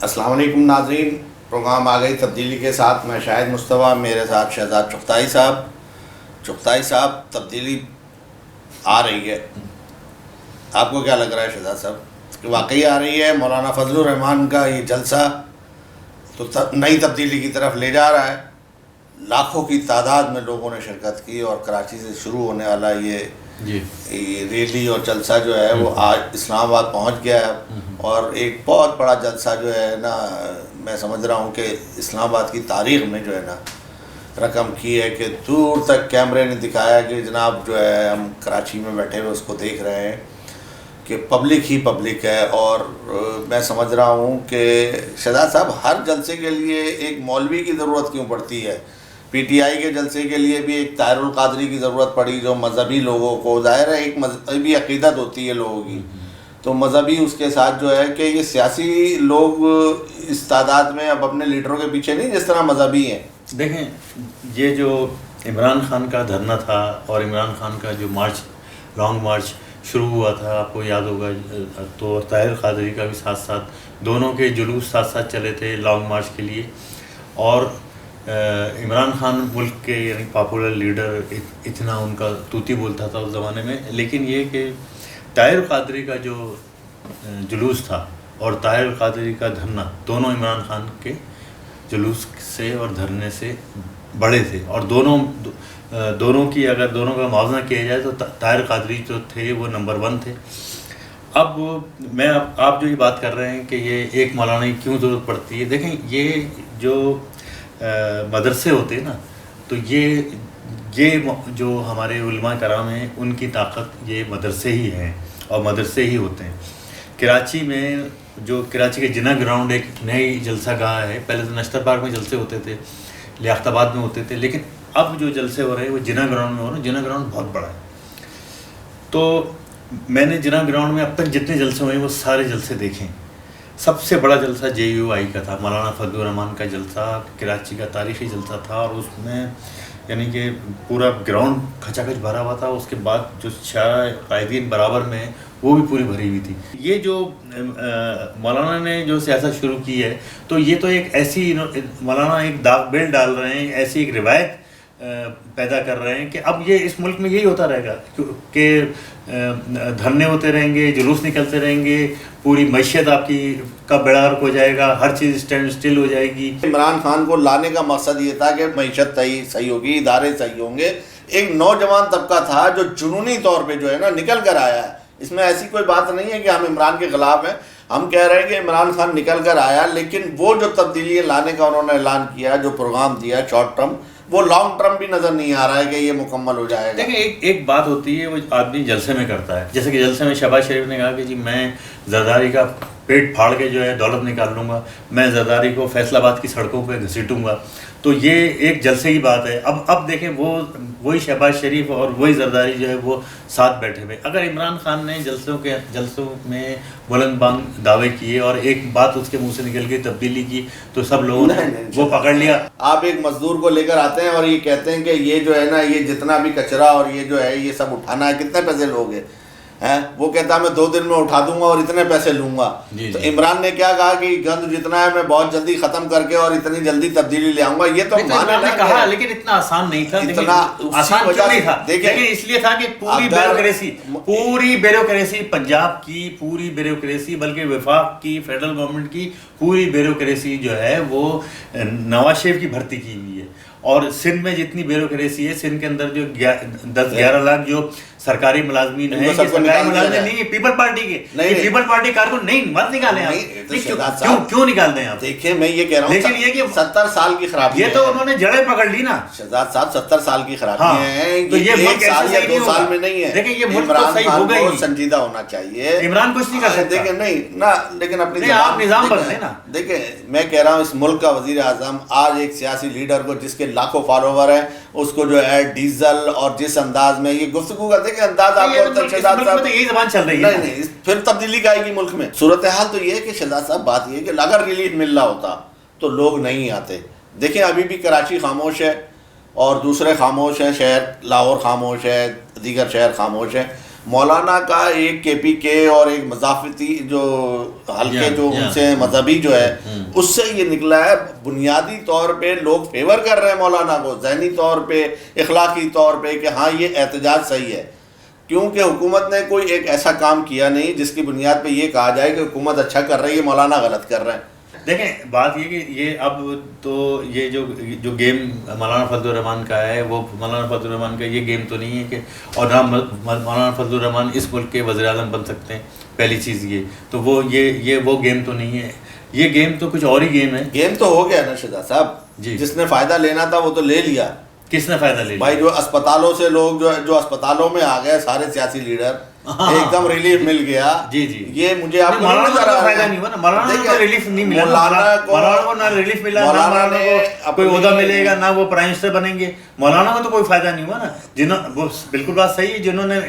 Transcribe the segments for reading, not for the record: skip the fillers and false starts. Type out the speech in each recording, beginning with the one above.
السلام علیکم ناظرین، پروگرام آ گئی تبدیلی کے ساتھ. میں شاہد مصطفیٰ، میرے ساتھ شہزاد چغتائی صاحب. چغتائی صاحب، تبدیلی آ رہی ہے، آپ کو کیا لگ رہا ہے شہزاد صاحب کہ واقعی آ رہی ہے؟ مولانا فضل الرحمان کا یہ جلسہ تو نئی تبدیلی کی طرف لے جا رہا ہے. لاکھوں کی تعداد میں لوگوں نے شرکت کی اور کراچی سے شروع ہونے والا یہ ریلی اور جلسہ جو ہے وہ آج اسلام آباد پہنچ گیا ہے. اور ایک بہت بڑا جلسہ جو ہے نا، میں سمجھ رہا ہوں کہ اسلام آباد کی تاریخ میں جو ہے نا رقم کی ہے کہ دور تک کیمرے نے دکھایا کہ جناب جو ہے ہم کراچی میں بیٹھے ہوئے اس کو دیکھ رہے ہیں کہ پبلک ہی پبلک ہے. اور میں سمجھ رہا ہوں کہ شہزاد صاحب، ہر جلسے کے لیے ایک مولوی کی ضرورت کیوں پڑتی ہے؟ پی ٹی آئی کے جلسے کے لیے بھی ایک طاہر القادری کی ضرورت پڑی، جو مذہبی لوگوں کو، ظاہر ہے ایک مذہبی عقیدت ہوتی ہے لوگوں کی، تو مذہبی اس کے ساتھ جو ہے کہ یہ سیاسی لوگ اس تعداد میں اب اپنے لیڈروں کے پیچھے نہیں جس طرح مذہبی ہیں. دیکھیں، یہ جو عمران خان کا دھرنا تھا اور عمران خان کا جو مارچ، لانگ مارچ شروع ہوا تھا، آپ کو یاد ہوگا، تو طاہر القادری کا بھی ساتھ ساتھ، دونوں کے جلوس ساتھ ساتھ چلے تھے لانگ مارچ کے لیے. اور عمران خان ملک کے یعنی پاپولر لیڈر، اتنا ان کا طوطی بولتا تھا اس زمانے میں. لیکن یہ کہ طاہر القادری کا جو جلوس تھا اور طاہر القادری کا دھرنا، دونوں عمران خان کے جلوس سے اور دھرنے سے بڑے تھے. اور دونوں کی اگر دونوں کا موازنہ کیا جائے تو طاہر القادری جو تھے وہ نمبر 1 تھے. اب آپ جو یہ بات کر رہے ہیں کہ یہ ایک مولانا کی کیوں ضرورت پڑتی ہے، دیکھیں یہ جو مدرسے ہوتے ہیں نا، تو یہ جو ہمارے علماء کرام ہیں ان کی طاقت یہ مدرسے ہی ہیں اور مدرسے ہی ہوتے ہیں. کراچی میں جو کراچی کے جناح گراؤنڈ ایک نئی جلسہ گاہ ہے. پہلے تو نشتر پارک میں جلسے ہوتے تھے، لیاقت آباد میں ہوتے تھے، لیکن اب جو جلسے ہو رہے ہیں وہ جناح گراؤنڈ میں ہو رہے ہیں. جناح گراؤنڈ بہت بڑا ہے. تو میں نے جناح گراؤنڈ میں اب تک جتنے جلسے ہوئے ہیں وہ سارے جلسے دیکھیں. سب سے بڑا جلسہ JUI کا تھا، مولانا فضل الرحمان کا جلسہ، کراچی کا تاریخی جلسہ تھا. اور اس میں یعنی کہ پورا گراؤنڈ کھچا کھچ بھرا ہوا تھا. اس کے بعد جو 6 قائدین برابر میں وہ بھی پوری بھری ہوئی تھی. یہ جو مولانا نے جو سیاست شروع کی ہے، تو یہ تو ایک ایسی مولانا ایک داغ بیل ڈال رہے ہیں، ایسی ایک روایت پیدا کر رہے ہیں کہ اب یہ اس ملک میں یہی ہوتا رہے گا کہ دھرنے ہوتے رہیں گے، جلوس نکلتے رہیں گے، پوری معیشت آپ کی کا بیڑا غرق ہو جائے گا، ہر چیز اسٹینڈ اسٹل ہو جائے گی. عمران خان کو لانے کا مقصد یہ تھا کہ معیشت صحیح ہوگی، ادارے صحیح ہوں گے. ایک نوجوان طبقہ تھا جو جنونی طور پہ جو ہے نا نکل کر آیا ہے. اس میں ایسی کوئی بات نہیں ہے کہ ہم عمران کے خلاف ہیں. ہم کہہ رہے ہیں کہ عمران خان نکل کر آیا، لیکن وہ جو تبدیلی لانے کا انہوں نے اعلان کیا، جو پروگرام دیا شارٹ ٹرم، وہ لانگ ٹرم بھی نظر نہیں آ رہا ہے کہ یہ مکمل ہو جائے گا. دیکھیں، ایک بات ہوتی ہے وہ آدمی جلسے میں کرتا ہے. جیسے کہ جلسے میں شہباز شریف نے کہا کہ جی میں زرداری کا پیٹ پھاڑ کے جو ہے دولت نکال لوں گا، میں زرداری کو فیصل آباد کی سڑکوں پہ گھسیٹوں گا. تو یہ ایک جلسے کی بات ہے. اب دیکھیں وہی شہباز شریف اور وہی زرداری جو ہے وہ ساتھ بیٹھے ہوئے. اگر عمران خان نے جلسوں میں بلند بانگ دعوے کیے اور ایک بات اس کے منہ سے نکل گئی تبدیلی کی، تو سب لوگوں نے وہ پکڑ لیا. آپ ایک مزدور کو لے کر آتے ہیں اور یہ کہتے ہیں کہ یہ جو ہے نا، یہ جتنا بھی کچرا اور یہ جو ہے یہ سب اٹھانا ہے، کتنے پیسے لوگے؟ وہ کہتا ہے میں 2 دن میں اٹھا دوں گا اور اتنے پیسے لوں گا. تو عمران نے کیا کہا کہ گند جتنا ہے میں بہت جلدی ختم کر کے اور اتنی جلدی تبدیلی لے آؤں گا. یہ تو کہا، لیکن اتنا آسان نہیں تھا. آسان کیوں نہیں تھا؟ لیکن اس لیے تھا کہ پوری بیوروکریسی پنجاب کی پوری بیوروکریسی، بلکہ وفاق کی، فیڈرل گورنمنٹ کی پوری بیوروکریسی جو ہے وہ نواز شریف کی بھرتی کی ہوئی ہے. اور سندھ میں جتنی بیوروکریسی ہے، سندھ کے اندر جو 10-11 لاکھ جو سرکاری ملازمین ہیں، یہ سرکاری ملازمین نہیں ہے پیپل پارٹی کے. پیپل پارٹی کارکن نہیں مت نکالیں آپ. کیوں نکال دیں آپ؟ دیکھیں میں یہ کہہ رہا ہوں، لیکن یہ کہ 70 سال کی خرابی یہ تو انہوں نے جڑیں پکڑ لی نا شہزاد صاحب. 70 سال کی خرابی ہیں، تو یہ ملک 1 سال یا 2 سال میں نہیں ہے. دیکھیں یہ ملک تو صحیح ہو گئی، سنجیدہ ہونا چاہیے. عمران کچھ نہیں کر سکتا. دیکھیں نہیں نا، لیکن اپنی آپ نظام بدلیں نا. دیکھیں میں کہہ رہا ہوں، اس ملک کا وزیر اعظم آج ایک سیاسی لیڈر کو جس کے لاکھوں فالوور ہیں، اس کو جو ہے ڈیزل اور جس انداز میں یہ گفتگو کرتے کہ انداز آپ کو یہی زبان چل رہی ہے. نہیں پھر تبدیلی کا آئے گی ملک میں. صورتحال تو یہ ہے کہ شہزاد صاحب بات یہ ہے کہ اگر ریلیف مل رہا ہوتا تو لوگ نہیں آتے. دیکھیں ابھی بھی کراچی خاموش ہے اور دوسرے خاموش ہیں، شہر لاہور خاموش ہے، دیگر شہر خاموش ہیں. مولانا کا ایک کے پی کے اور ایک مضافتی جو حلقے جو ان سے مذہبی جو ہے اس سے یہ نکلا ہے. بنیادی طور پہ لوگ فیور کر رہے ہیں مولانا کو ذہنی طور پہ اخلاقی طور پہ کہ ہاں یہ احتجاج صحیح ہے, کیونکہ حکومت نے کوئی ایک ایسا کام کیا نہیں جس کی بنیاد پہ یہ کہا جائے کہ حکومت اچھا کر رہی ہے, مولانا غلط کر رہے ہیں. دیکھیں بات یہ کہ یہ اب تو یہ جو گیم مولانا فضل الرحمان کا ہے وہ مولانا فضل الرحمان کا یہ گیم تو نہیں ہے کہ, اور نہ مولانا فضل الرحمان اس ملک کے وزیر اعظم بن سکتے ہیں, پہلی چیز یہ تو وہ یہ وہ گیم تو نہیں ہے, یہ گیم تو کچھ اور ہی گیم ہے. گیم تو ہو گیا نا شہزاد صاحب, جس نے فائدہ لینا تھا وہ تو لے لیا. کس نے فائدہ لیا بھائی؟ جو اسپتالوں سے لوگ جو اسپتالوں میں آ گئے سارے سیاسی لیڈر, ایک دم ریلیف مل گیا. یہ مجھے آپ کو فائدہ نہیں ہوا نا, مولانا کو ریلیف نہیں ملا, مولانا کو نہ ریلیف ملا, نہ مولانا کو کوئی عہدہ ملے گا, نہ وہ پرائم منسٹر بنیں گے. مولانا کو تو کوئی فائدہ نہیں ہوا نا. جنہوں وہ بالکل بات صحیح ہے, جنہوں نے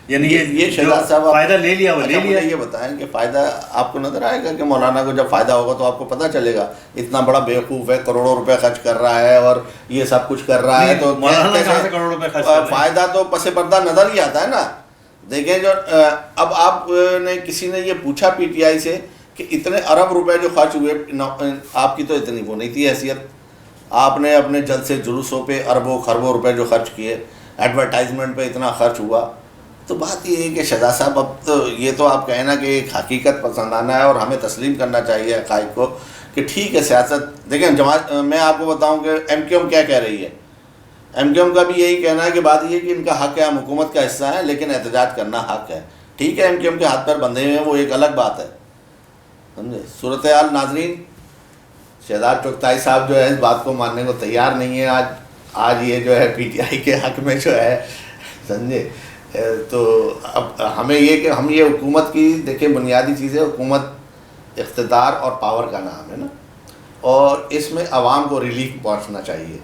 یعنی یہ شہزاد صاحب فائدہ لے لیا وہ لے لیا. یہ بتائیں کہ فائدہ آپ کو نظر آئے گا کہ مولانا کو جب فائدہ ہوگا تو آپ کو پتہ چلے گا اتنا بڑا بیوقوف ہے, کروڑوں روپے خرچ کر رہا ہے اور یہ سب کچھ کر رہا ہے, تو کروڑوں روپے خرچ فائدہ تو پس پردہ نظر ہی آتا ہے نا. دیکھیں جو اب آپ نے کسی نے یہ پوچھا پی ٹی آئی سے کہ اتنے ارب روپے جو خرچ ہوئے, آپ کی تو اتنی وہ نہیں تھی حیثیت, آپ نے اپنے جلسے جلوسوں پہ اربوں خربوں روپے جو خرچ کیے, ایڈورٹائزمنٹ پہ اتنا خرچ ہوا. تو بات یہ ہے کہ شہزاد صاحب اب تو یہ تو آپ کہیں نا کہ ایک حقیقت پسندانہ ہے اور ہمیں تسلیم کرنا چاہیے حقائق کو کہ ٹھیک ہے سیاست. دیکھیں جماعت, میں آپ کو بتاؤں کہ ایم کیو ایم کیا کہہ رہی ہے, ایم کیو ایم کا بھی یہی کہنا ہے کہ بات یہ کہ ان کا حق ہے, ہم حکومت کا حصہ ہیں لیکن احتجاج کرنا حق ہے. ٹھیک ہے ایم کیو ایم کے ہاتھ پیر بندھے ہوئے ہیں, وہ ایک الگ بات ہے, سمجھے. صورتحال ناظرین, شہزاد چغتائی صاحب جو ہے اس بات کو ماننے کو تیار نہیں ہے. آج یہ جو ہے پی ٹی آئی کے حق میں جو ہے, سمجھے. تو اب ہمیں یہ کہ ہم یہ حکومت کی دیکھیں بنیادی چیز ہے, حکومت اقتدار اور پاور کا نام ہے نا, اور اس میں عوام کو ریلیف پہنچنا چاہیے.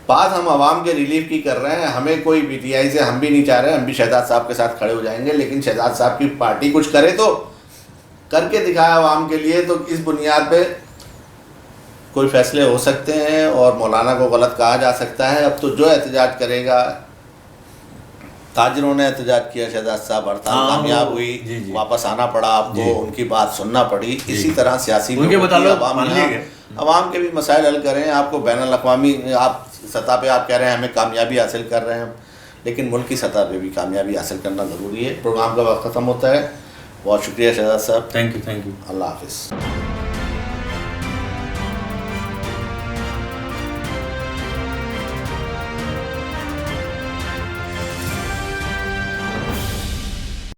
بات ہم عوام کے ریلیف کی کر رہے ہیں, ہمیں کوئی پی ٹی آئی سے ہم بھی نہیں چاہ رہے, ہم بھی شہزاد صاحب کے ساتھ کھڑے ہو جائیں گے, لیکن شہزاد صاحب کی پارٹی کچھ کرے تو کر کے دکھایا عوام کے لیے, تو اس بنیاد پہ کوئی فیصلے ہو سکتے ہیں اور مولانا کو غلط کہا جا سکتا ہے. اب تو جو احتجاج کرے گا, تاجروں نے احتجاج کیا شہزاد صاحب, ہڑتال کامیاب ہوئی, واپس آنا پڑا آپ کو, ان کی بات سننا پڑی. اسی طرح سیاسی عوام کے بھی مسائل حل کریں. آپ کو بین الاقوامی آپ سطح پہ آپ کہہ رہے ہیں ہمیں کامیابی حاصل کر رہے ہیں, لیکن ملکی سطح پہ بھی کامیابی حاصل کرنا ضروری ہے. پروگرام کا وقت ختم ہوتا ہے. بہت شکریہ شہزاد صاحب, تھینک یو. اللہ حافظ.